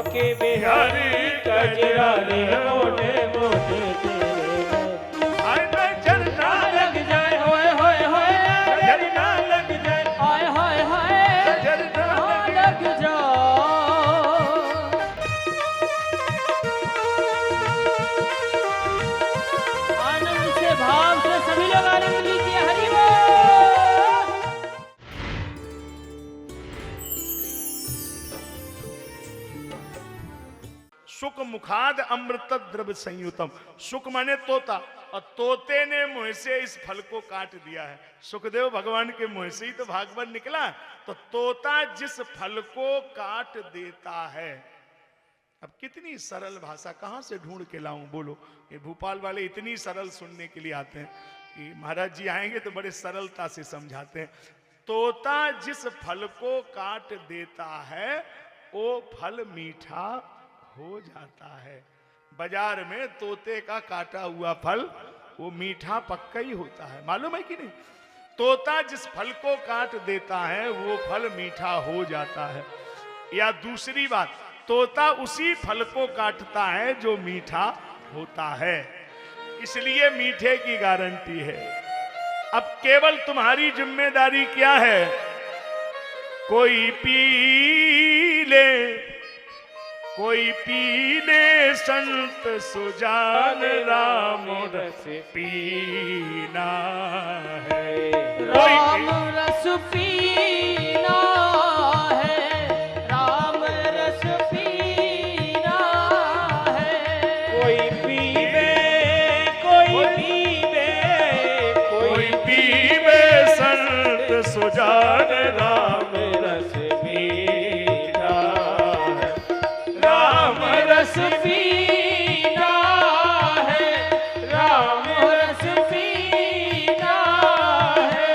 बाके बिहारी कजरा रे मोटे मोटे तेरे नजर ना लग जाए, होए होए होए नजर ना लग जाए, हाय हाय हाय नजर ना लग जाए। आनंद से भाव से सभी लोग आनंद लीजिए। हरि बोल। सुक मुखाद अमृत द्रव्य संयुतम। सुक माने तोता, और तोते ने मुंह से इस फल को काट दिया है। सुखदेव भगवान के मुंह से ही तो भागवत निकला। तो तोता जिस फल को काट देता है। अब कितनी सरल भाषा कहां से ढूंढ के लाऊं, बोलो। ये भोपाल वाले इतनी सरल सुनने के लिए आते हैं कि महाराज जी आएंगे तो बड़े सरलता से समझाते हैं। तोता जिस फल को काट देता है वो फल मीठा हो जाता है। बाजार में तोते का काटा हुआ फल वो मीठा पक्का ही होता है, मालूम है कि नहीं। तोता जिस फल को काट देता है वो फल मीठा हो जाता है। या दूसरी बात, तोता उसी फल को काटता है जो मीठा होता है, इसलिए मीठे की गारंटी है। अब केवल तुम्हारी जिम्मेदारी क्या है, कोई पी ले, कोई पी ले संत सुजान राम रस पीना है। राम रस पीना है, राम रस पीना है। कोई पीवे, कोई पीवे, कोई पीवे संत सुजान राम रस पीना है, राम रस पीना है, राम रस पीना है।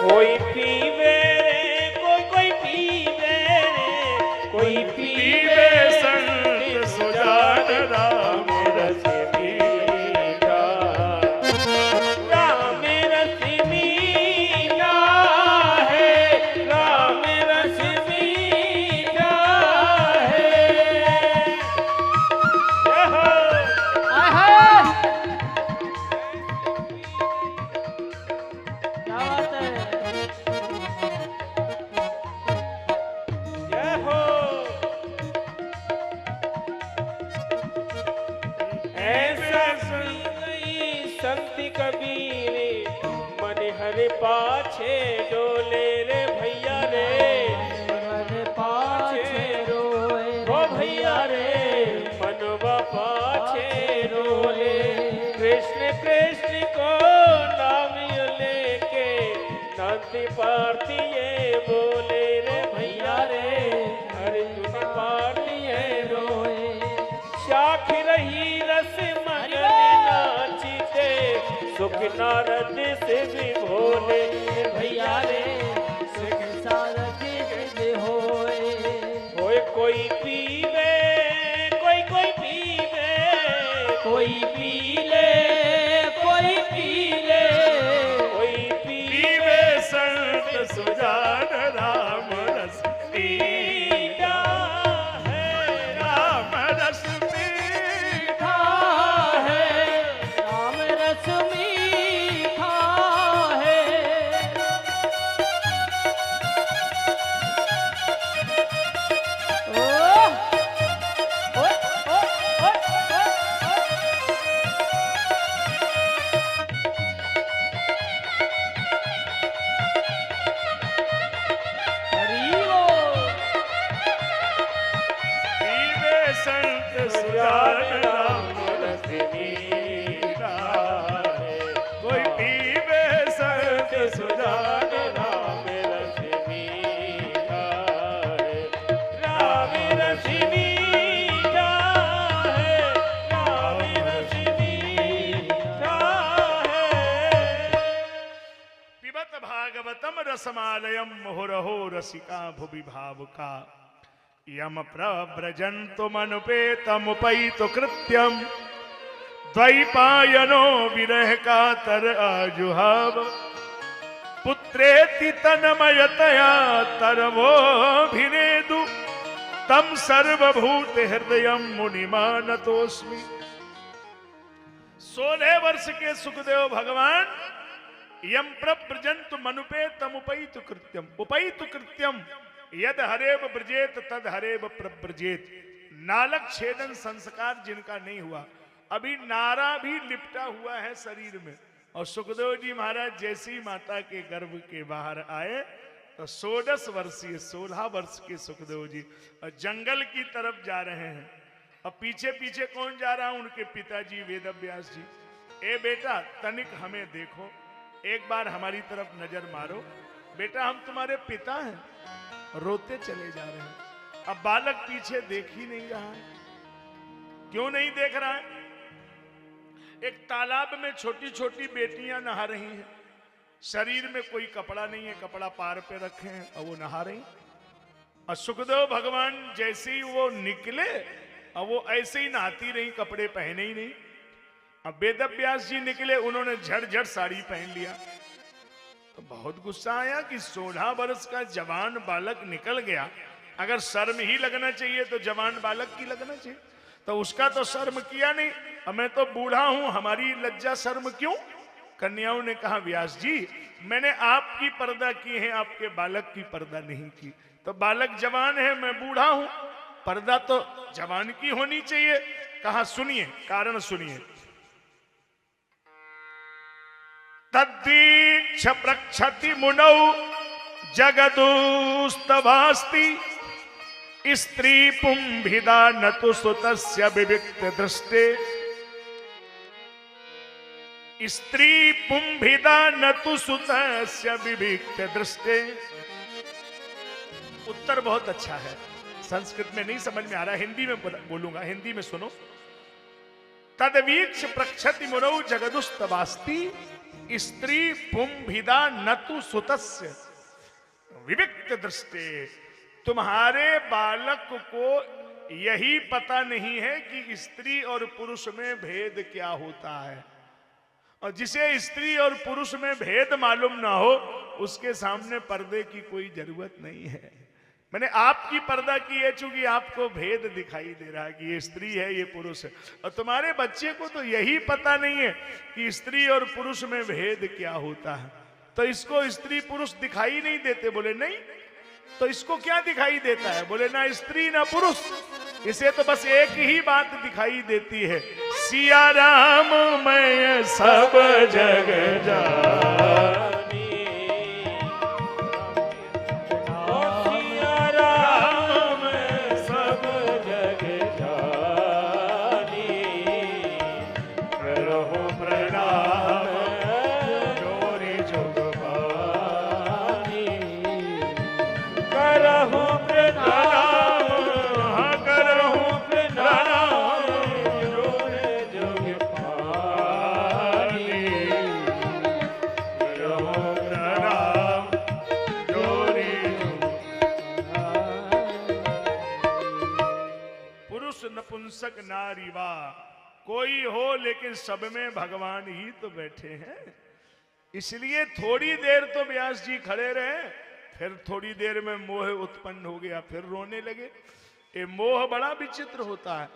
कोई पीवे रे, कोई पीवे रे, कोई पीवे संत सुजान राम रस पीना, राम रस पीना है, राम रस पीना है। क्या बात है। जय हो। ऐसा संत कबीर मन हरे पाछे डोले रे भैया रे, मन पाछे रोए ओ भैया रे, मनवा पाछे रोए। कृष्ण कृष्ण को नाम लेके नाती पार्थिये बोले रे भैया रे, अर्जुन पार्थिये रोए। शाख रही रस मगन नाचते, सुख नारद से भी भोले भैया रे, सुख सारद से होए। होए कोई पीवे, कोई पीवे, कोई पी ले, कोई पी ले, कोई पीवे संत सुजान राम रस पीना है। राम रस मीठा है, राम रस मीठा है। ओ, ओ, ओ, ओ, ओ, हरि बोल। पीवे संत सुजान राम रस पीना है। कोई पीवे संत सुजान राम रस पीना है। राम रस मीठा है, राम रस मीठा है। पिबत भागवतम रसमालयम मुहुरहो रसिका भुवि भावुका। यम प्रव्रजन्तु मनुपेतमुपैतु कृत्यम द्वैपायनो विरह का तर आजुहाव पुत्रेति तन्मयतया तरवो भिनेदु तम सर्वभूत हृदयम मुनिमानतोस्मि। 16 वर्ष के सुखदेव भगवान यम प्रव्रजंतु मनुपे तमुपैतु कृत्यम उपैतु कृत्यम यद हरेव ब्रजेत तद हरेव प्रव्रजेत। नालक छेदन संस्कार जिनका नहीं हुआ, अभी नारा भी लिपटा हुआ है शरीर में, और सुखदेव जी महाराज जैसी माता के गर्भ के बाहर आए तो 16 वर्ष के सुखदेव जी और जंगल की तरफ जा रहे हैं। अब पीछे पीछे कौन जा रहा है? उनके पिताजी वेदव्यास जी। ए बेटा तनिक हमें देखो, एक बार हमारी तरफ नजर मारो, बेटा हम तुम्हारे पिता हैं। रोते चले जा रहे हैं। अब बालक पीछे देख ही नहीं रहा है। क्यों नहीं देख रहा है? एक तालाब में छोटी छोटी बेटियां नहा रही हैं, शरीर में कोई कपड़ा नहीं है, कपड़ा पार पे रखे हैं और वो नहा रही। और सुखदेव भगवान जैसे ही वो निकले और वो ऐसे ही नहाती रही, कपड़े पहने ही नहीं। अब वेदव्यास जी निकले, उन्होंने झट साड़ी पहन लिया। तो बहुत गुस्सा आया कि 16 वर्ष का जवान बालक निकल गया, अगर शर्म ही लगना चाहिए तो जवान बालक की लगना चाहिए, तो उसका तो शर्म किया नहीं। अब मैं तो बूढ़ा हूं, हमारी लज्जा शर्म क्यों? कन्याओं ने कहा व्यास जी मैंने आपकी पर्दा की है, आपके बालक की पर्दा नहीं की। तो बालक जवान है, मैं बूढ़ा हूं, पर्दा तो जवान की होनी चाहिए। कहा सुनिए, कारण सुनिए। तद्दीक्ष प्रक्षति मुनौ जगदुस्तवास्ति स्त्री पुंभिदा नतु सुतस्य विविक्त दृष्टे। स्त्री पुंभिदा नतु सुतस्य विविक्त दृष्टे। उत्तर बहुत अच्छा है, संस्कृत में नहीं समझ में आ रहा, हिंदी में बोलूंगा, हिंदी में सुनो। तद्वीक्ष प्रक्षति मुनौ जगदुस्तवास्ति स्त्री पुंभिदा नतु सुतस्य विविक्त दृष्टे। तुम्हारे बालक को यही पता नहीं है कि स्त्री और पुरुष में भेद क्या होता है, और जिसे स्त्री और पुरुष में भेद मालूम ना हो उसके सामने पर्दे की कोई जरूरत नहीं है। मैंने आपकी पर्दा की है चूंकि आपको भेद दिखाई दे रहा है कि ये स्त्री है ये पुरुष है, और तुम्हारे बच्चे को तो यही पता नहीं है कि स्त्री और पुरुष में भेद क्या होता है। तो इसको स्त्री पुरुष दिखाई नहीं देते। बोले नहीं, तो इसको क्या दिखाई देता है? बोले ना स्त्री ना पुरुष, इसे तो बस एक ही बात दिखाई देती है, सिया राम मैं सब जग जानी। नपुंसक नारीवा कोई हो, लेकिन सब में भगवान ही तो बैठे हैं। इसलिए थोड़ी देर तो व्यास जी खड़े रहे, फिर थोड़ी देर में मोह उत्पन्न हो गया, फिर रोने लगे। ये मोह बड़ा विचित्र होता है।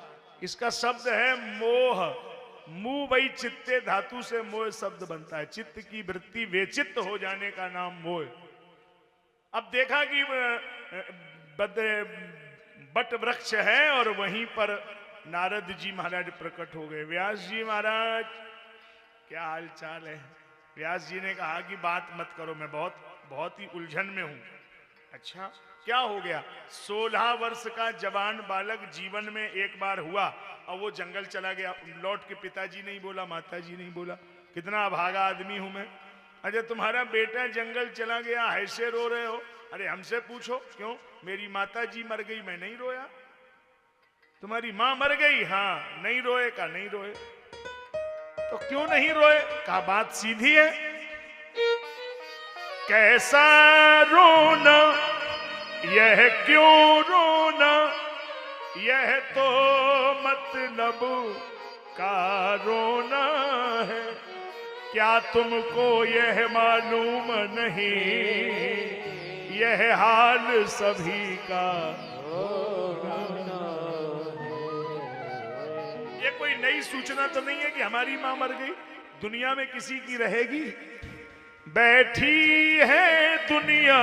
इसका शब्द है मोह। मुंह वही चित्ते धातु से मोह शब्द बनता है। चित्त की वृत्ति वेचित्त हो जाने का नाम मोह। अब देखा कि बट वृक्ष है और वहीं पर नारद जी महाराज प्रकट हो गए। व्यास जी महाराज क्या हाल चाल है? व्यास जी ने कहा कि बात मत करो, मैं बहुत ही उलझन में हूं। अच्छा क्या हो गया? 16 वर्ष का जवान बालक जीवन में एक बार हुआ और वो जंगल चला गया। लौट के पिताजी नहीं बोला, माताजी नहीं बोला, कितना अभागा आदमी हूं मैं। अरे तुम्हारा बेटा जंगल चला गया, ऐसे रो रहे हो? अरे हमसे पूछो क्यों? मेरी माताजी मर गई, मैं नहीं रोया। तुम्हारी माँ मर गई, हाँ नहीं रोए का नहीं रोए। तो क्यों नहीं रोए? कहा बात सीधी है, कैसा रोना यह क्यों रोना, यह तो मतलब का रोना है, क्या तुमको यह मालूम नहीं, यह हाल सभी का रोना ये कोई नई सूचना तो नहीं है कि हमारी मां मर गई, दुनिया में किसी की रहेगी। बैठी है दुनिया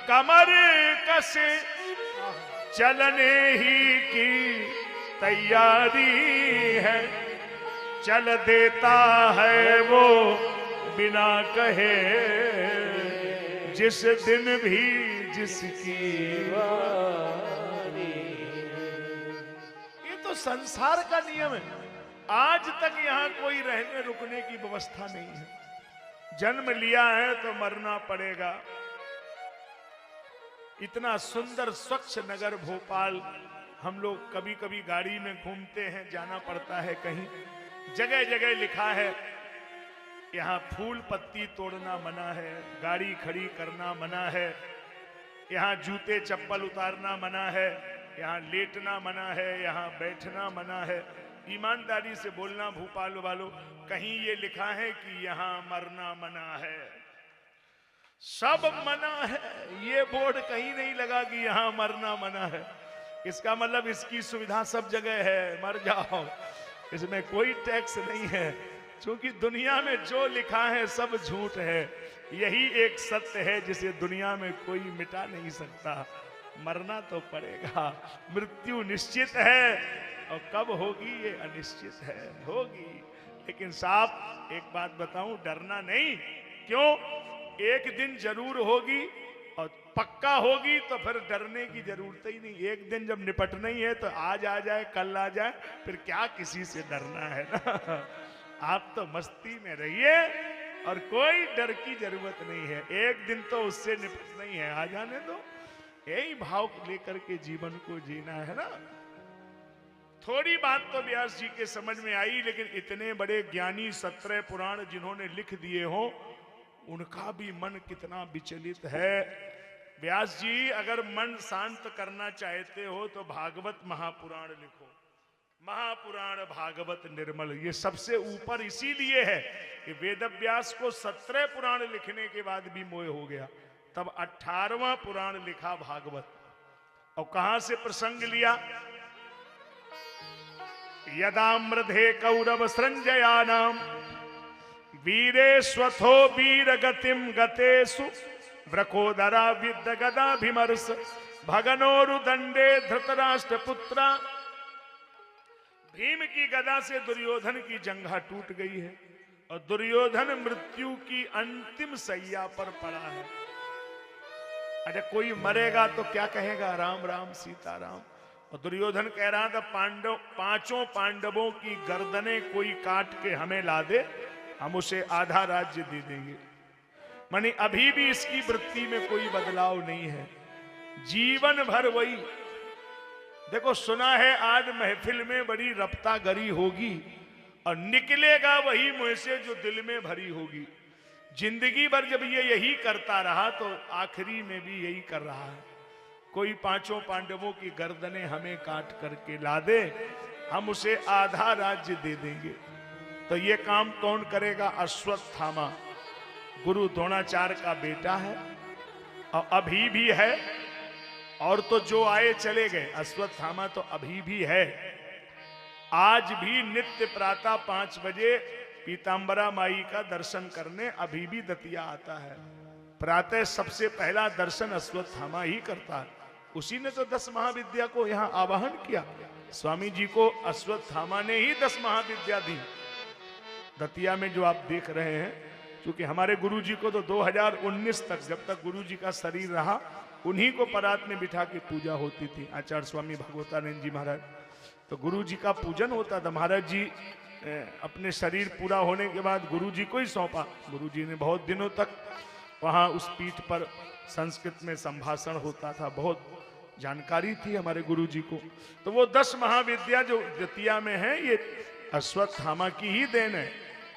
कमर कसे, चलने ही की तैयारी है, चल देता है वो बिना कहे, जिस दिन भी जिसकी वारी। ये तो संसार का नियम है। आज तक यहाँ कोई रहने रुकने की व्यवस्था नहीं है। जन्म लिया है तो मरना पड़ेगा। इतना सुंदर स्वच्छ नगर भोपाल, हम लोग कभी कभी गाड़ी में घूमते हैं, जाना पड़ता है कहीं, जगह जगह लिखा है यहाँ फूल पत्ती तोड़ना मना है, गाड़ी खड़ी करना मना है, यहाँ जूते चप्पल उतारना मना है, यहाँ लेटना मना है, यहाँ बैठना मना है। ईमानदारी से बोलना भोपाल वालों, कहीं ये लिखा है कि यहाँ मरना मना है? सब मना है। ये बोर्ड कहीं नहीं लगा कि यहाँ मरना मना है। इसका मतलब इसकी सुविधा सब जगह है, मर जाओ, इसमें कोई टैक्स नहीं है। क्योंकि दुनिया में जो लिखा है सब झूठ है, यही एक सत्य है जिसे दुनिया में कोई मिटा नहीं सकता। मरना तो पड़ेगा, मृत्यु निश्चित है और कब होगी ये अनिश्चित है, होगी। लेकिन साहब एक बात बताऊं, डरना नहीं। क्यों? एक दिन जरूर होगी और पक्का होगी, तो फिर डरने की जरूरत ही नहीं। एक दिन जब निपटना ही है तो आज आ जाए कल आ जाए, फिर क्या किसी से डरना है ना। आप तो मस्ती में रहिए और कोई डर की जरूरत नहीं है। एक दिन तो उससे निपटना ही है, आ जाने दो। यही भाव लेकर के जीवन को जीना है ना। थोड़ी बात तो व्यास जी के समझ में आई, लेकिन इतने बड़े ज्ञानी 17 पुराण जिन्होंने लिख दिए हो, उनका भी मन कितना विचलित है। व्यास जी अगर मन शांत करना चाहते हो तो भागवत महापुराण लिखो। महापुराण भागवत निर्मल, ये सबसे ऊपर इसीलिए है कि वेद व्यास को 17 पुराण लिखने के बाद भी मोह हो गया, तब 18वां पुराण लिखा भागवत। और कहां से प्रसंग लिया? यदामृधे कौरव संजयानाम वीरे स्वथो वीर गतिम गतेषु व्रकोदरा विद्य गदाभिमर्श भगनोरुदंडे धृतराष्ट्र पुत्रा। भीम की गदा से दुर्योधन की जंघा टूट गई है और दुर्योधन मृत्यु की अंतिम सैया पर पड़ा है। अरे कोई मरेगा तो क्या कहेगा? राम राम सीता राम। और दुर्योधन कह रहा था पांचों पांडवों की गर्दनें कोई काट के हमें ला दे, हम उसे आधा राज्य दे देंगे। मानी अभी भी इसकी वृत्ति में कोई बदलाव नहीं है, जीवन भर वही। देखो सुना है आज महफिल में बड़ी रफ्ता गरी होगी और निकलेगा वही मुंह से जो दिल में भरी होगी। जिंदगी भर जब ये यही करता रहा तो आखिरी में भी यही कर रहा है। कोई पांचों पांडवों की गर्दनें हमें काट करके ला दे, हम उसे आधा राज्य दे देंगे। तो ये काम कौन करेगा? अश्वत्थामा, गुरु द्रोणाचार्य का बेटा है और अभी भी है। और तो जो आए चले गए, अश्वत्थामा तो अभी भी है। आज भी नित्य प्रातः 5 बजे पीतांबरा माई का दर्शन करने अभी भी दतिया आता है। प्रातः सबसे पहला दर्शन अश्वत्थामा ही करता है। उसी ने तो 10 महाविद्या को यहाँ आवाहन किया। स्वामी जी को अश्वत्थामा ने ही 10 महाविद्या दी। दतिया में जो आप देख रहे हैं, क्योंकि हमारे गुरु जी को तो 2019 तक, जब तक गुरु जी का शरीर रहा, उन्हीं को परात में बिठा के पूजा होती थी। आचार्य स्वामी भगवतानंद जी महाराज, तो गुरु जी का पूजन होता था। महाराज जी अपने शरीर पूरा होने के बाद गुरु जी को ही सौंपा। गुरु जी ने बहुत दिनों तक वहाँ उस पीठ पर संस्कृत में संभाषण होता था, बहुत जानकारी थी हमारे गुरु जी को। तो वो 10 महाविद्या जो दतिया में है, ये अश्वत्थामा की ही देन है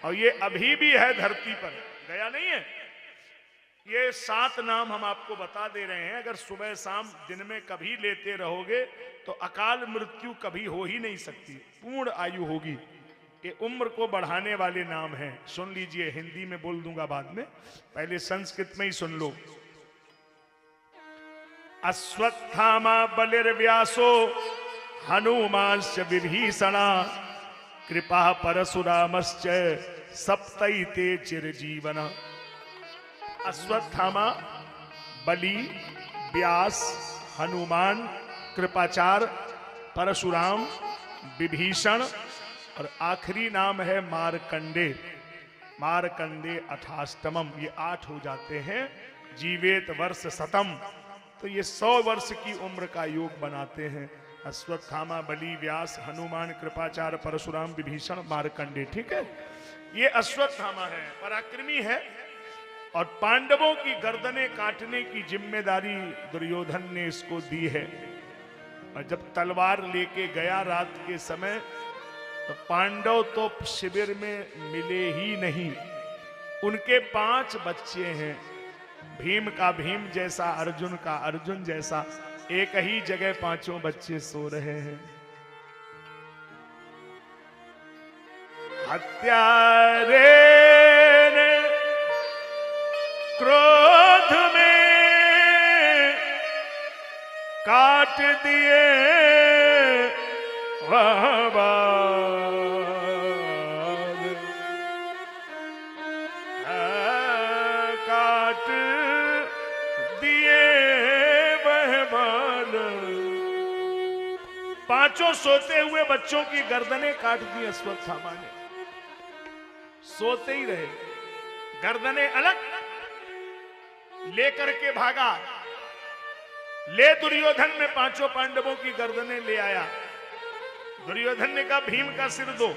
और ये अभी भी है धरती पर, गया नहीं है। ये 7 नाम हम आपको बता दे रहे हैं। अगर सुबह शाम दिन में कभी लेते रहोगे तो अकाल मृत्यु कभी हो ही नहीं सकती, पूर्ण आयु होगी। ये उम्र को बढ़ाने वाले नाम हैं। सुन लीजिए, हिंदी में बोल दूंगा बाद में, पहले संस्कृत में ही सुन लो। अश्वत्थामा बलिर्व्यासो हनुमांश्च विभीषणा कृपा परशुरामश्च सप्तैते चिरजीवन। अश्वत्थामा, बलि, व्यास, हनुमान, कृपाचार, परशुराम, विभीषण और आखिरी नाम है मारकंडे। मारकंडे अठाष्टमम, ये 8 हो जाते हैं। जीवेत वर्ष शतम, तो ये 100 वर्ष की उम्र का योग बनाते हैं। अश्वत्थामा, बलि, व्यास, हनुमान, कृपाचार, परशुराम, विभीषण, मारकंडे। ठीक है, ये अश्वत्थामा है, पराक्रमी है और पांडवों की गर्दनें काटने की जिम्मेदारी दुर्योधन ने इसको दी है। और जब तलवार लेके गया रात के समय, तो पांडव तो शिविर में मिले ही नहीं। उनके 5 बच्चे हैं, भीम का भीम जैसा, अर्जुन का अर्जुन जैसा, एक ही जगह 5 बच्चे सो रहे हैं। हत्यारे ने क्रोध में काट दिए वह बाल, काट दिए वह बाल। 5 सोते हुए बच्चों की गर्दनें काट दी अश्वत्थामा ने। सोते ही रहे, गर्दनें अलग लेकर के भागा। ले दुर्योधन में 5 पांडवों की गर्दनें ले आया। दुर्योधन ने कहा भीम का सिर दो।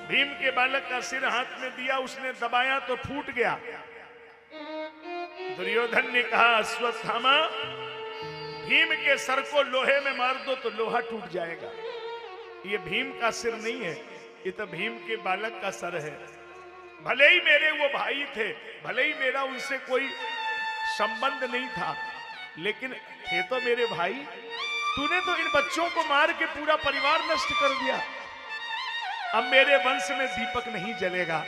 भीम के बालक का सिर हाथ में दिया, उसने दबाया तो फूट गया। दुर्योधन ने कहा अश्वत्थामा, भीम के सर को लोहे में मार दो तो लोहा टूट जाएगा। ये भीम का सिर नहीं है, ये तो भीम के बालक का सर है। भले ही मेरे वो भाई थे, भले ही मेरा उनसे कोई संबंध नहीं था, लेकिन थे तो मेरे भाई। तूने तो इन बच्चों को मार के पूरा परिवार नष्ट कर दिया। अब मेरे वंश में दीपक नहीं जलेगा,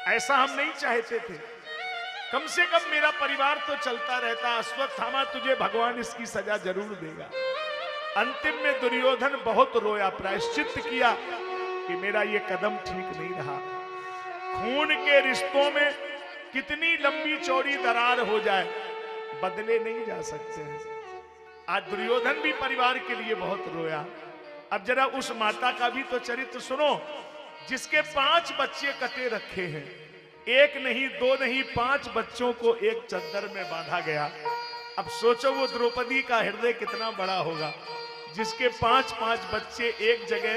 ऐसा हम नहीं चाहते थे। कम से कम मेरा परिवार तो चलता रहता। अश्वत्थामा, तुझे भगवान इसकी सजा जरूर देगा। अंतिम में दुर्योधन बहुत रोया, प्रायश्चित किया कि मेरा ये कदम ठीक नहीं रहा। खून के रिश्तों में कितनी लंबी चौड़ी दरार हो जाए, बदले नहीं जा सकते हैं। आज दुर्योधन भी परिवार के लिए बहुत रोया। अब जरा उस माता का भी तो चरित्र सुनो, जिसके 5 बच्चे कटे रखे हैं। 1 नहीं, 2 नहीं, 5 बच्चों को एक चद्दर में बांधा गया। अब सोचो वो द्रौपदी का हृदय कितना बड़ा होगा, जिसके 5-5 बच्चे एक जगह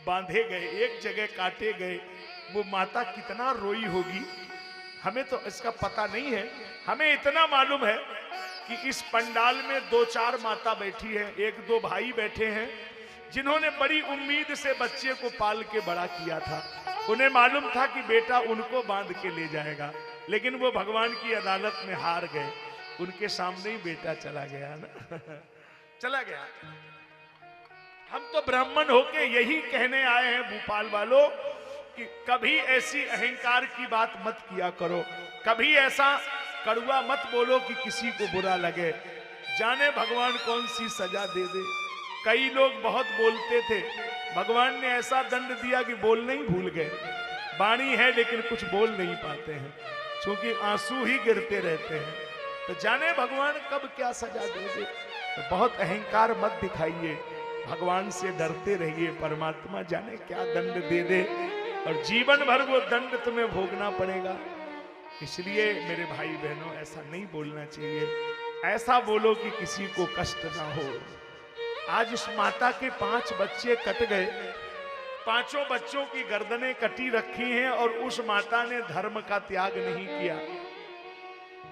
बांधे गए, एक जगह काटे गए। वो माता कितना रोई होगी, हमें तो इसका पता नहीं है। हमें इतना मालूम है कि इस पंडाल में 2-4 माता बैठी है, 1-2 भाई बैठे हैं, जिन्होंने बड़ी उम्मीद से बच्चे को पाल के बड़ा किया था। उन्हें मालूम था कि बेटा उनको बांध के ले जाएगा, लेकिन वो भगवान की अदालत में हार गए। उनके सामने ही बेटा चला गया ना चला गया। हम तो ब्राह्मण होके यही कहने आए हैं भोपाल वालों कि कभी ऐसी अहंकार की बात मत किया करो, कभी ऐसा कड़वा मत बोलो कि किसी को बुरा लगे। जाने भगवान कौन सी सजा दे दे। कई लोग बहुत बोलते थे, भगवान ने ऐसा दंड दिया कि बोलना ही भूल गए। वाणी है लेकिन कुछ बोल नहीं पाते हैं, क्योंकि आंसू ही गिरते रहते हैं। तो जाने भगवान कब क्या सजा दे दे। तो बहुत अहंकार मत दिखाइए, भगवान से डरते रहिए। परमात्मा जाने क्या दंड दे दे और जीवन भर वो दंड तुम्हें भोगना पड़ेगा। इसलिए मेरे भाई बहनों, ऐसा नहीं बोलना चाहिए। ऐसा बोलो कि किसी को कष्ट ना हो। आज इस माता के 5 बच्चे कट गए, 5 बच्चों की गर्दनें कटी रखी हैं और उस माता ने धर्म का त्याग नहीं किया।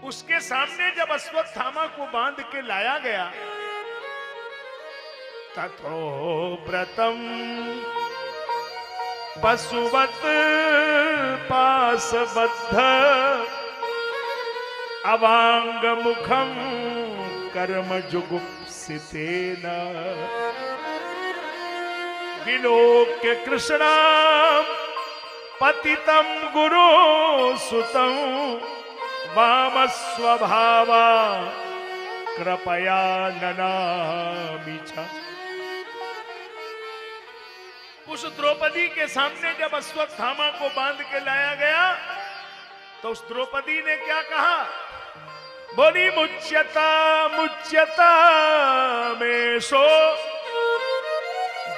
उसके सामने जब अश्वत्थामा को बांध के लाया गया, तथो व्रतम पशुवत पासबद्ध अवांग मुखम कर्म जुगुप्सितेन विलोक्य कृष्णाम पतितम गुरु सुतम वाम स्वभावा कृपया ननामि च। उस द्रौपदी के सामने जब अश्वत्थामा को बांध के लाया गया तो उस द्रौपदी ने क्या कहा? बोली मुच्यता मुच्यता में सो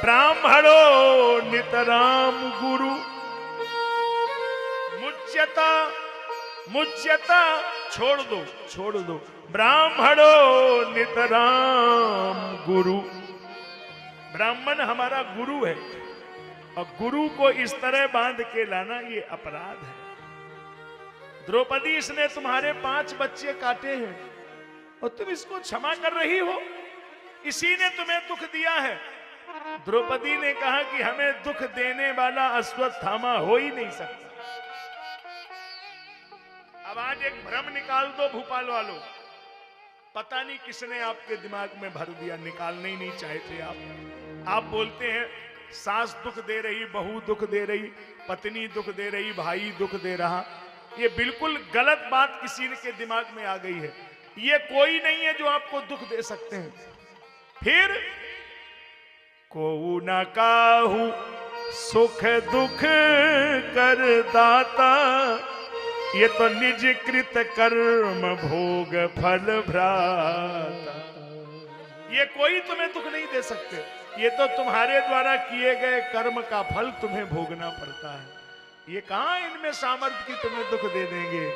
ब्राह्मणो नितराम गुरु। मुच्यता मुच्यता छोड़ दो छोड़ दो, ब्राह्मणो नितराम गुरु। ब्राह्मण हमारा गुरु है और गुरु को इस तरह बांध के लाना ये अपराध है। द्रौपदी, इसने तुम्हारे 5 बच्चे काटे हैं और तुम इसको क्षमा कर रही हो, इसी ने तुम्हें दुख दिया है। द्रौपदी ने कहा कि हमें दुख देने वाला अश्वत्थामा हो ही नहीं सकता। अब आज एक भ्रम निकाल दो भोपाल वालों, पता नहीं किसने आपके दिमाग में भर दिया, निकालने ही नहीं चाहते आप बोलते हैं सास दुख दे रही, बहू दुख दे रही, पत्नी दुख दे रही, भाई दुख दे रहा। ये बिल्कुल गलत बात किसी के दिमाग में आ गई है। ये कोई नहीं है जो आपको दुख दे सकते हैं। फिर को न काहू सुख दुख कर दाता, ये तो निज कृत कर्म भोग फल भ्राता। ये कोई तुम्हें दुख नहीं दे सकते, ये तो तुम्हारे द्वारा किए गए कर्म का फल तुम्हें भोगना पड़ता है। ये कहां इनमें सामर्थ्य की तुम्हें दुख दे देंगे,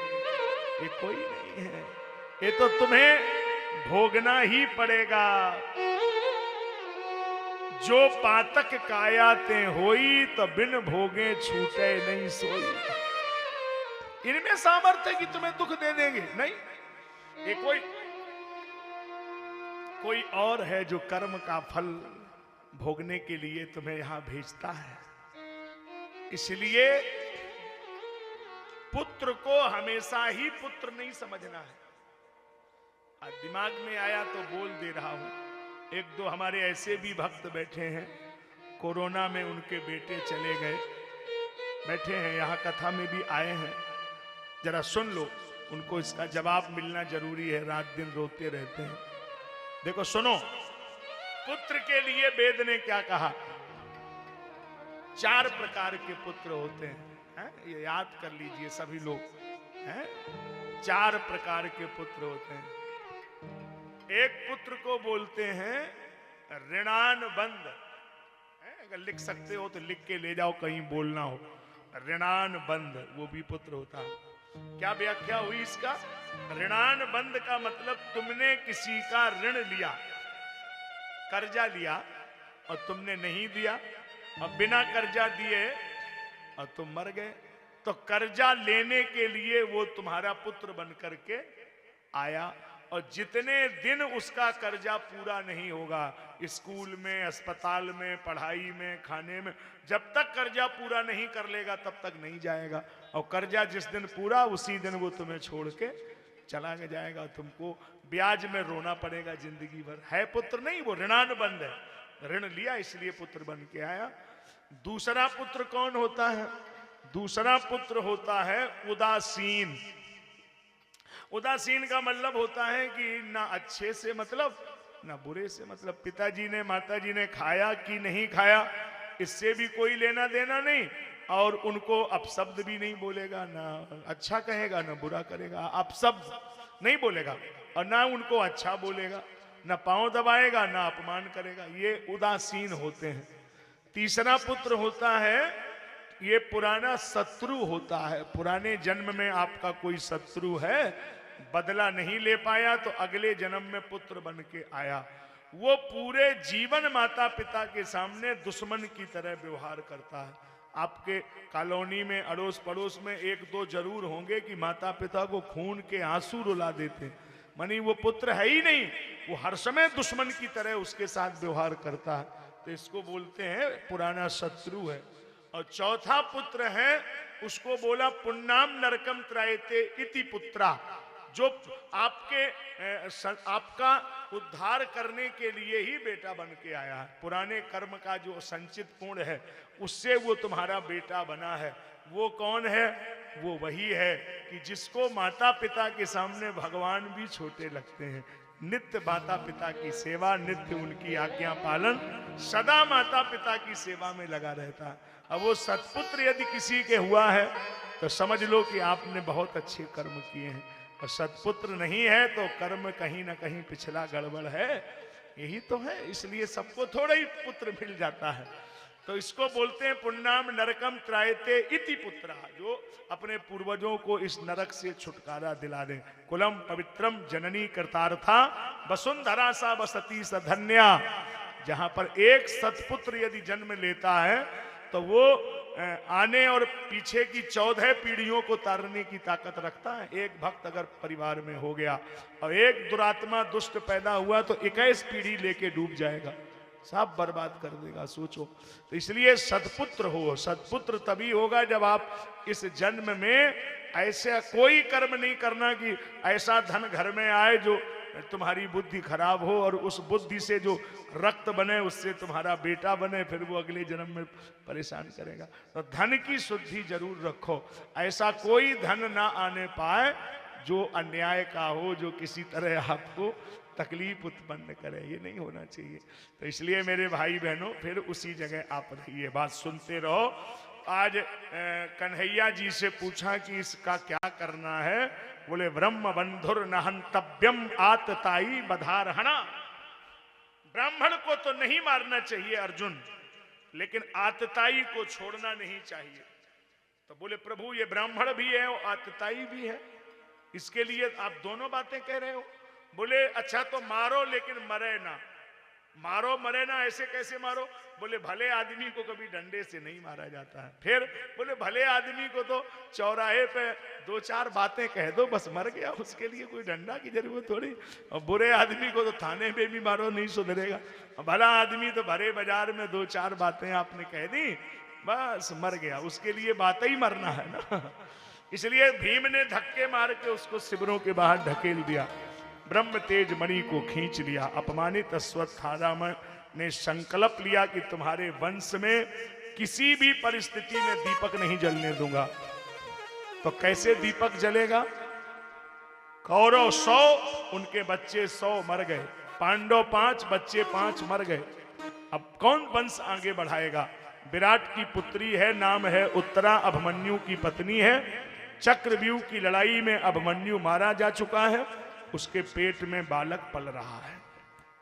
ये कोई नहीं है, ये तो तुम्हें भोगना ही पड़ेगा। जो पातक कायाते होई तो बिन भोगे छूटे नहीं सोई। इनमें सामर्थ्य कि तुम्हें दुख दे देंगे, नहीं, ये कोई और है जो कर्म का फल भोगने के लिए तुम्हें यहां भेजता है। इसलिए पुत्र को हमेशा ही पुत्र नहीं समझना है। आज दिमाग में आया तो बोल दे रहा हूं। एक दो हमारे ऐसे भी भक्त बैठे हैं, कोरोना में उनके बेटे चले गए, बैठे हैं यहां कथा में भी आए हैं, जरा सुन लो, उनको इसका जवाब मिलना जरूरी है, रात दिन रोते रहते हैं। देखो सुनो, पुत्र के लिए वेद ने क्या कहा? 4 प्रकार के पुत्र होते हैं, ये याद कर लीजिए सभी लोग, 4 प्रकार के पुत्र होते हैं। एक पुत्र को बोलते हैं ऋणानुबंध, अगर लिख सकते हो तो लिख के ले जाओ कहीं बोलना हो। ऋणानुबंध वो भी पुत्र होता है। क्या व्याख्या हुई इसका? ऋणानुबंध का मतलब तुमने किसी का ऋण लिया, कर्जा लिया और तुमने नहीं दिया और बिना कर्जा दिए और तुम मर गए, तो कर्जा लेने के लिए वो तुम्हारा पुत्र बन करके आया और जितने दिन उसका कर्जा पूरा नहीं होगा, स्कूल में, अस्पताल में, पढ़ाई में, खाने में, जब तक कर्जा पूरा नहीं कर लेगा तब तक नहीं जाएगा। और कर्जा जिस दिन पूरा उसी दिन वो तुम्हें छोड़ के चला जाएगा, तुमको ब्याज में रोना पड़ेगा जिंदगी भर। है पुत्र नहीं, वो ऋणानुबंध है, ऋण लिया इसलिए पुत्र बन के आया। दूसरा पुत्र कौन होता है? दूसरा पुत्र होता है उदासीन। उदासीन का मतलब होता है कि ना अच्छे से मतलब ना बुरे से मतलब। पिताजी ने माताजी ने खाया कि नहीं खाया इससे भी कोई लेना देना नहीं, और उनको अपशब्द भी नहीं बोलेगा, ना अच्छा कहेगा ना बुरा करेगा, अपशब्द नहीं बोलेगा और ना उनको अच्छा बोलेगा, ना पांव दबाएगा ना अपमान करेगा। ये उदासीन होते हैं। तीसरा पुत्र होता है, ये पुराना शत्रु होता है। पुराने जन्म में आपका कोई शत्रु है, बदला नहीं ले पाया तो अगले जन्म में पुत्र बन के आया। वो पूरे जीवन माता पिता के सामने दुश्मन की तरह व्यवहार करता है। आपके कॉलोनी में अड़ोस पड़ोस में 1-2 जरूर होंगे कि माता पिता को खून के आंसू रुला देते, मानी वो पुत्र है ही नहीं, वो हर समय दुश्मन की तरह उसके साथ व्यवहार करता है, तो इसको बोलते हैं पुराना शत्रु है। और चौथा पुत्र है, उसको बोला पुन्नाम नरकम त्रायते इति पुत्रा, जो आपका उद्धार करने के लिए ही बेटा बन के आया है। पुराने कर्म का जो संचित पुण्य है उससे वो तुम्हारा बेटा बना है। वो कौन है? वो वही है कि जिसको माता पिता के सामने भगवान भी छोटे लगते हैं। नित्य माता पिता की सेवा, नित्य उनकी आज्ञा पालन, सदा माता पिता की सेवा में लगा रहता है। अब वो सत्पुत्र यदि किसी के हुआ है तो समझ लो कि आपने बहुत अच्छे कर्म किए हैं, और सत्पुत्र नहीं है तो कर्म कहीं ना कहीं पिछला गड़बड़ है। यही तो है, इसलिए सबको थोड़ा ही पुत्र मिल जाता है। तो इसको बोलते हैं पुण्यम नरकम त्रायते इति पुत्रा, जो अपने पूर्वजों को इस नरक से छुटकारा दिला दे। कुलम पवित्रम जननी कृतार्था वसुंधरा सा बसती सधन्या। जहां पर एक सत्पुत्र यदि जन्म लेता है तो वो आने और पीछे की 14 पीढ़ियों को तारने की ताकत रखता है। एक भक्त अगर परिवार में हो गया और एक दुरात्मा दुष्ट पैदा हुआ तो 21 पीढ़ी लेके डूब जाएगा, सब बर्बाद कर देगा। सोचो, तो इसलिए सत्पुत्र हो। सत्पुत्र तभी होगा जब आप इस जन्म में ऐसा कोई कर्म नहीं करना कि ऐसा धन घर में आए जो तुम्हारी बुद्धि खराब हो और उस बुद्धि से जो रक्त बने उससे तुम्हारा बेटा बने, फिर वो अगले जन्म में परेशान करेगा। तो धन की शुद्धि जरूर रखो। ऐसा कोई धन ना आने पाए जो अन्याय का हो, जो किसी तरह आपको तकलीफ उत्पन्न करे, ये नहीं होना चाहिए। तो इसलिए मेरे भाई बहनों फिर उसी जगह आप रहिए, बात सुनते रहो। आज कन्हैया जी से पूछा कि इसका क्या करना है। बोले ब्रह्म बंधुर न हंतव्यम आतताई बधारहणा। ब्राह्मण को तो नहीं मारना चाहिए अर्जुन, लेकिन आतताई को छोड़ना नहीं चाहिए। तो बोले प्रभु ये ब्राह्मण भी है और आतताई भी है, इसके लिए आप दोनों बातें कह रहे हो। बोले अच्छा तो मारो लेकिन मरे ना। मारो मरे ना ऐसे कैसे मारो? बोले भले आदमी को कभी डंडे से नहीं मारा जाता है। फिर बोले भले आदमी को तो चौराहे पे 2-4 बातें कह दो बस मर गया, उसके लिए कोई डंडा की जरूरत थोड़ी। और बुरे आदमी को तो थाने में भी मारो नहीं सुधरेगा। भला आदमी तो भरे बाजार में 2-4 बातें आपने कह दी बस मर गया, उसके लिए बात ही मरना है ना। इसलिए भीम ने धक्के मार के उसको शिविरों के बाहर ढकेल दिया, ब्रह्म तेज मणि को खींच लिया। अपमानित अश्वत्थामा ने संकल्प लिया कि तुम्हारे वंश में किसी भी परिस्थिति में दीपक नहीं जलने दूंगा। तो कैसे दीपक जलेगा? कौरव 100, उनके बच्चे 100 मर गए। पांडव 5, बच्चे 5 मर गए। अब कौन वंश आगे बढ़ाएगा? विराट की पुत्री है, नाम है उत्तरा, अभिमन्यु की पत्नी है। चक्रव्यूह की लड़ाई में अभिमन्यु मारा जा चुका है, उसके पेट में बालक पल रहा है।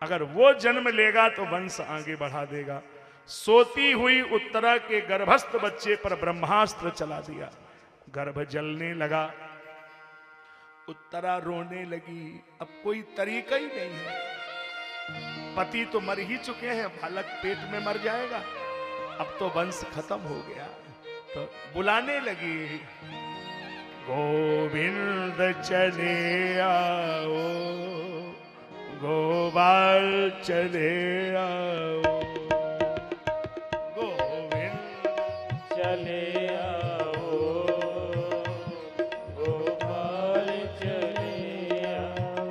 अगर वो जन्म लेगा तो वंश आगे बढ़ा देगा। सोती हुई उत्तरा के गर्भस्थ बच्चे पर ब्रह्मास्त्र चला दिया, गर्भ जलने लगा, उत्तरा रोने लगी। अब कोई तरीका ही नहीं है, पति तो मर ही चुके हैं, बालक पेट में मर जाएगा, अब तो वंश खत्म हो गया। तो बुलाने लगी, गोविंद चले आओ, गोपाल चले आओ, गोविंद चले आओ, गोपाल चले आओ,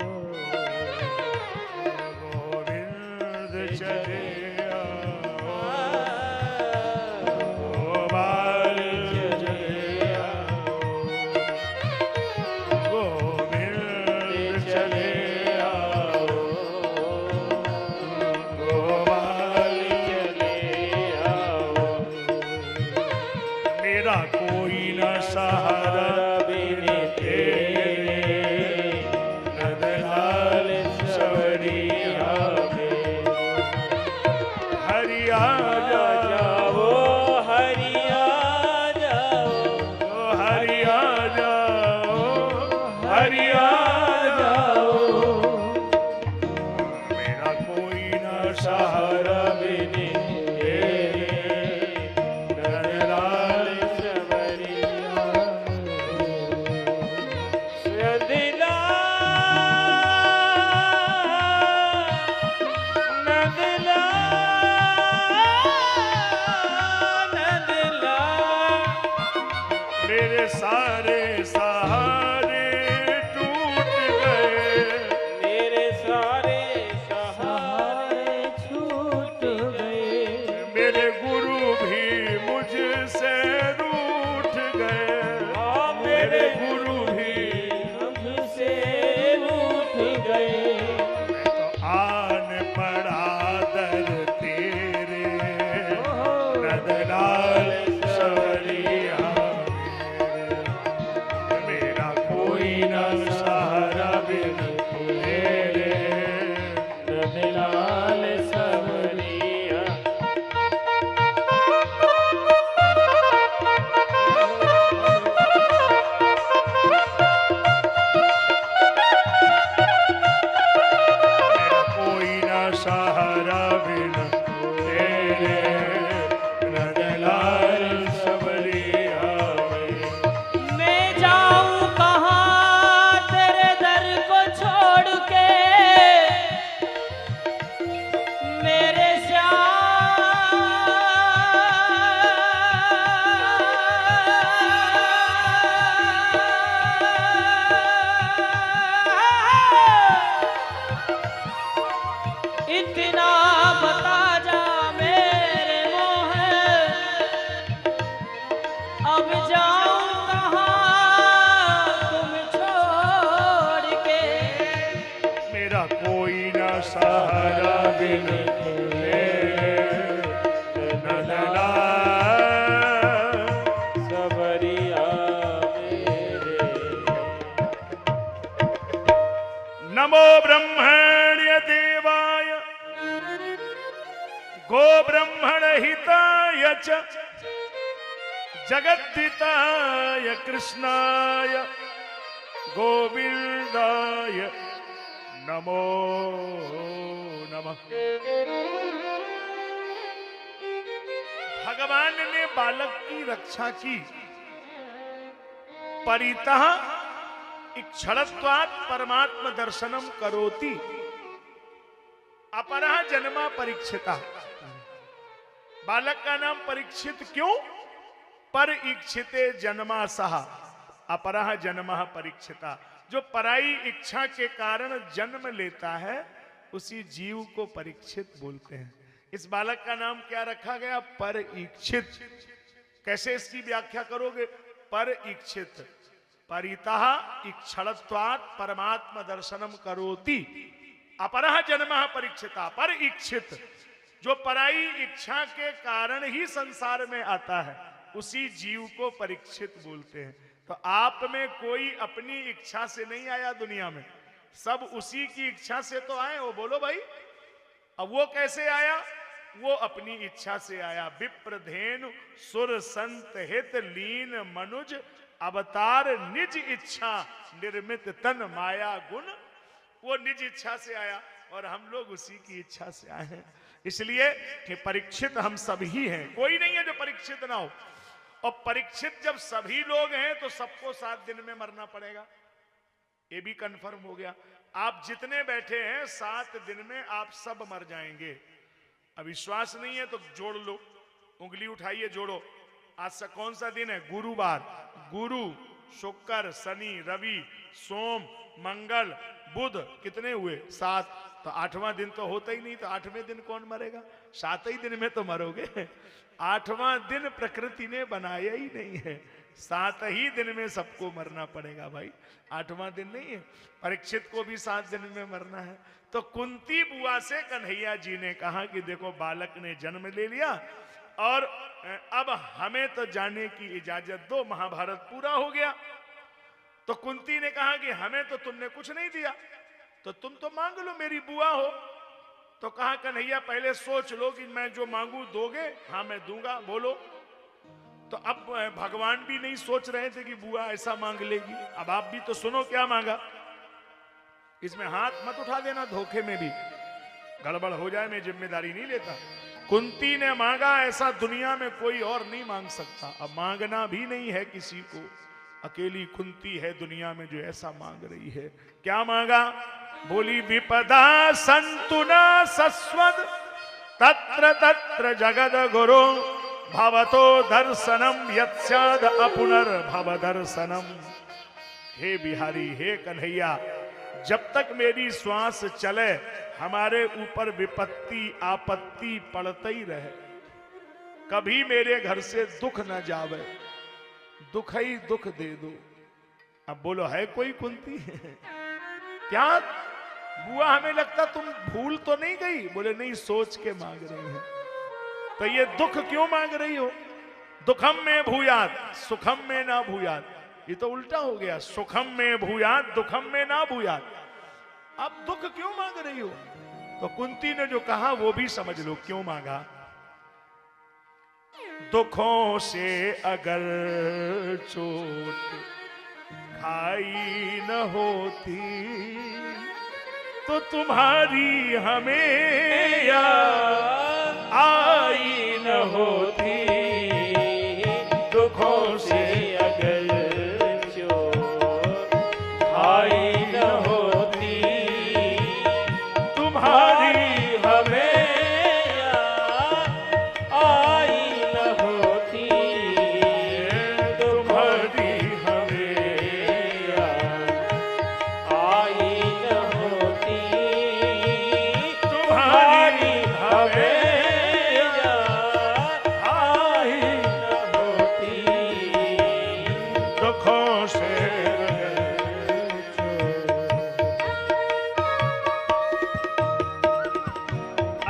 गोविंद चले आओ, गोपाल चले आओ, गोविंद चले आओ, गोपाल चले आओ। मेरा कोई न सहारा बिन तेरे, नंदलाल सवरिया में। हरिया जाओ हरिया जाओ, हरिया जाओ, हरिया जाओ, मेरा कोई न सहारा बिन तेरे, नंदलाल सवरिया नंदलाल, मेरे सारे सहारे टूट मेरे गुरु भी हमसे रूठ गए। तो आन पड़ा दर तेरे नंदलाल सवरिया मेरे। मेरा कोई न सहारा बिन तेरे नंदलाल सवरिया। मेरा कोई न सहारा बिन तेरे नंदलाल सवरिया मेरे। मैं जाऊं कहाँ तेरे दर को छोड़ के, मेरे श्याम। इतना बता जा मेरे मोह, अब जाऊं कहाँ तुम छोड़ के। मेरा कोई न सहारा बिन तेरे नंदलाल सवरिया मेरे। नमो ब्रह्मण्य देवाय गो ब्रह्मण हिताय च जगद्धिताय कृष्णाय गोविंदाय नमो नमः। भगवान ने बालक की रक्षा की। परितः इक्षणत्वात् परमात्म दर्शनम करोति अपरः जन्मा परीक्षिता। बालक का नाम परीक्षित क्यों? पर इक्षिते जन्मा सह अपरः जन्मः परीक्षिता। जो पराई इच्छा के कारण जन्म लेता है उसी जीव को परीक्षित बोलते हैं। इस बालक का नाम क्या रखा गया? पर इक्षित। कैसे इसकी व्याख्या करोगे? पर इक्षित परितः इक्षणत्वात् परमात्म दर्शनम करोति अपरः जन्मः परीक्षिता। पर इक्षित जो पराई इच्छा के कारण ही संसार में आता है उसी जीव को परीक्षित बोलते हैं। तो आप में कोई अपनी इच्छा से नहीं आया दुनिया में, सब उसी की इच्छा से तो आए हो। बोलो भाई, अब वो कैसे आया? वो अपनी इच्छा से आया। विप्रधेनु सुर संत हित लीन मनुज अवतार निज इच्छा निर्मित तन माया गुण। वो निज इच्छा से आया और हम लोग उसी की इच्छा से आए हैं। इसलिए कि परीक्षित हम सभी हैं, कोई नहीं है जो परीक्षित ना हो। और परीक्षित जब सभी लोग हैं तो सबको 7 दिन में मरना पड़ेगा, ये भी कंफर्म हो गया। आप जितने बैठे हैं 7 दिन में आप सब मर जाएंगे। अब विश्वास नहीं है तो जोड़ लो, उंगली उठाइए, जोड़ो। आज से कौन सा दिन है? गुरुवार। गुरु, शुक्र, शनि, रवि, सोम, मंगल, बुध, कितने हुए? 7। तो 8वां दिन तो होता ही नहीं, तो 8वें दिन कौन मरेगा? 7 ही दिन में तो मरोगे। 8वां दिन प्रकृति ने बनाया ही नहीं है, 7 ही दिन में सबको मरना पड़ेगा भाई, 8वां दिन नहीं है। परीक्षित को भी 7 दिन में मरना है। तो कुंती बुआ से कन्हैया जी ने कहा कि देखो बालक ने जन्म ले लिया और अब हमें तो जाने की इजाजत दो, महाभारत पूरा हो गया। तो कुंती ने कहा कि हमें तो तुमने कुछ नहीं दिया, तो तुम तो मांग लो, मेरी बुआ हो। तो कहा कन्हैया पहले सोच लो कि मैं जो मांगू दोगे? हाँ मैं दूंगा, बोलो। तो अब भगवान भी नहीं सोच रहे थे कि बुआ ऐसा मांग लेगी। अब आप भी तो सुनो क्या मांगा, इसमें हाथ मत उठा देना, धोखे में भी गड़बड़ हो जाए, मैं जिम्मेदारी नहीं लेता। कुंती ने मांगा ऐसा दुनिया में कोई और नहीं मांग सकता। अब मांगना भी नहीं है किसी को, अकेली कुंती है दुनिया में जो ऐसा मांग रही है। क्या मांगा? बोली विपदा संतु न सस्वद तत्र तत्र जगद गुरु भवतो दर्शनम यत्स्याद अपुनर्भव दर्शनम। हे बिहारी, हे कन्हैया, जब तक मेरी श्वास चले हमारे ऊपर विपत्ति आपत्ति पड़ता ही रहे, कभी मेरे घर से दुख न जावे, दुख ही दुख दे दो। अब बोलो है कोई कुंती? क्या बुआ, हमें लगता तुम भूल तो नहीं गई? बोले नहीं, सोच के मांग रही है। तो ये दुख क्यों मांग रही हो? दुखम में भूयात सुखम में ना भूयात, ये तो उल्टा हो गया। सुखम में भूयात दुखम में ना भूयात। अब दुख क्यों मांग रही हो? तो कुंती ने जो कहा वो भी समझ लो क्यों मांगा। दुखों से अगर चोट खाई न होती तो तुम्हारी हमें याद आई न होती। दुखों से अगर चोट खाई न होती तुम्हारी हमें याद आई न होती। तुम्हारी हमें याद आई न होती। तुम्हारी हमें याद आई न होती। दुखों से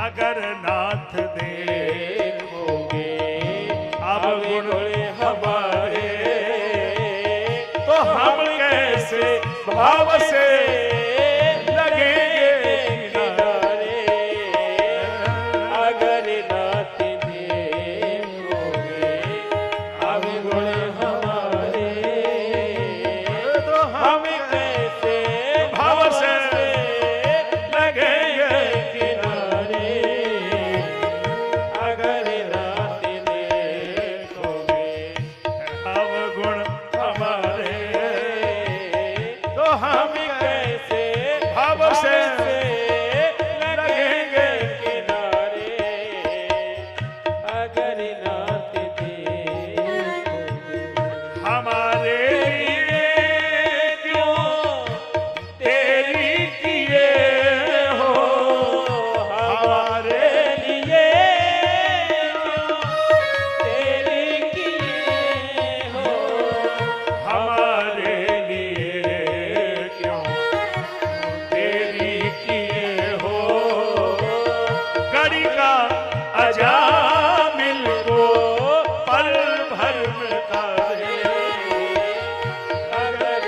अगर नाथ देखोगे अब गुण हमारे तो हम कैसे भाव से लगेंगे किनारे। अगर नाथ देखोगे अब गुण हमारे तो हम कैसे भाव से लगेंगे किनारे। अगर रात देखोगे अवगुण हमारे तो हम कैसे भाव से लगेंगे किनारे। अगर रात देखोगे हमारे लिए क्यों तेरी किए हो। हमारे लिए तेरी किए हो। हमारे लिए क्यों तेरी किए हो। घड़ी का अजामिल को पल भर में तारे। अगर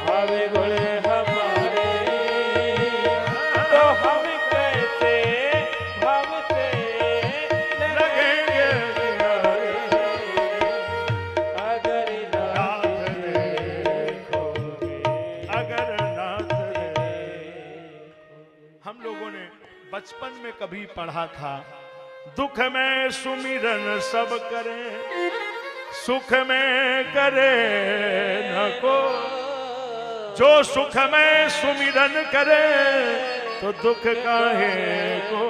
हमें गुण हमारे तो हम कैसे भाव से लगेंगे किनारे। अगर नाथ देखोगे अगर नाथ देखोगे। हम लोगों ने बचपन में कभी पढ़ा था, दुख में सुमिरन सब करें सुख में करे न को। जो सुख में सुमिरन करे तो दुख काहे को।